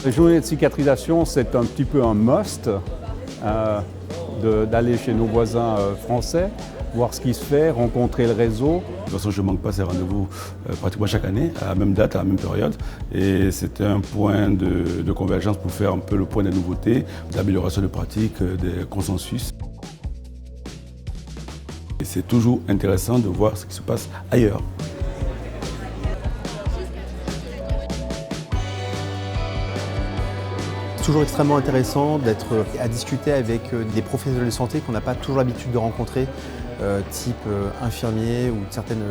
Les journées de cicatrisation, c'est un petit peu un must d'aller chez nos voisins français, voir ce qui se fait, rencontrer le réseau. De toute façon, je ne manque pas ces rendez-vous pratiquement chaque année, à la même date, à la même période. Et c'était un point de convergence pour faire un peu le point des nouveautés, d'amélioration de pratiques, des consensus. Et c'est toujours intéressant de voir ce qui se passe ailleurs. C'est toujours extrêmement intéressant d'être à discuter avec des professionnels de santé qu'on n'a pas toujours l'habitude de rencontrer, type infirmiers ou certaines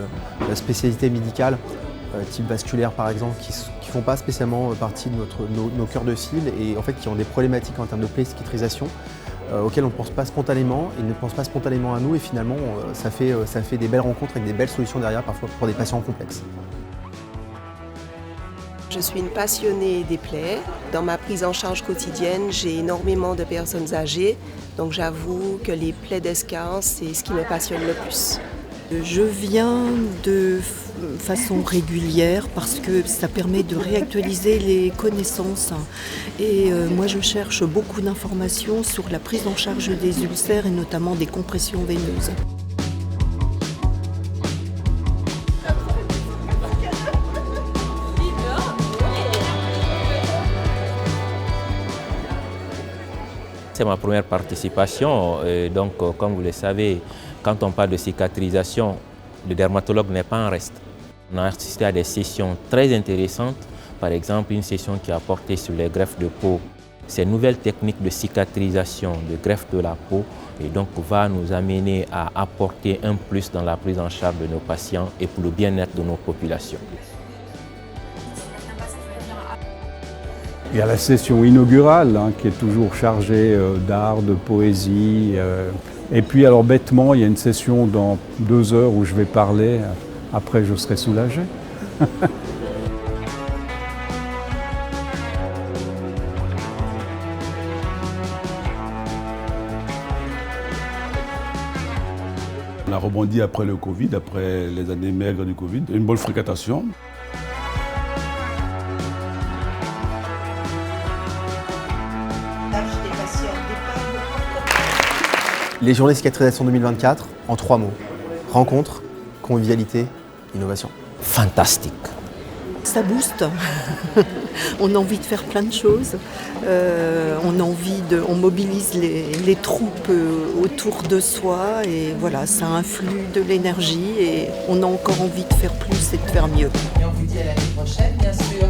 spécialités médicales, type vasculaire par exemple, qui ne font pas spécialement partie de nos cœurs de cible et en fait qui ont des problématiques en termes de plaies cicatrisation auxquelles on ne pense pas spontanément, ils ne pensent pas spontanément à nous et finalement ça fait des belles rencontres avec des belles solutions derrière parfois pour des patients complexes. Je suis une passionnée des plaies. Dans ma prise en charge quotidienne, j'ai énormément de personnes âgées, donc j'avoue que les plaies d'escarres, c'est ce qui me passionne le plus. Je viens de façon régulière parce que ça permet de réactualiser les connaissances et moi je cherche beaucoup d'informations sur la prise en charge des ulcères et notamment des compressions veineuses. C'est ma première participation, donc comme vous le savez, quand on parle de cicatrisation, le dermatologue n'est pas en reste. On a assisté à des sessions très intéressantes, par exemple une session qui a porté sur les greffes de peau. Ces nouvelles techniques de cicatrisation, de greffe de la peau, et donc va nous amener à apporter un plus dans la prise en charge de nos patients et pour le bien-être de nos populations. Il y a la session inaugurale qui est toujours chargée d'art, de poésie. Et puis alors bêtement, il y a une session dans 2 heures où je vais parler. Après, je serai soulagé. On a rebondi après le Covid, après les années maigres du Covid, une bonne fréquentation. Les journées de cicatrisation 2024, en 3 mots. Rencontre, convivialité, innovation. Fantastique. Ça booste, on a envie de faire plein de choses, on mobilise les troupes autour de soi et voilà, ça influe de l'énergie et on a encore envie de faire plus et de faire mieux. Et on vous dit à l'année prochaine, bien sûr.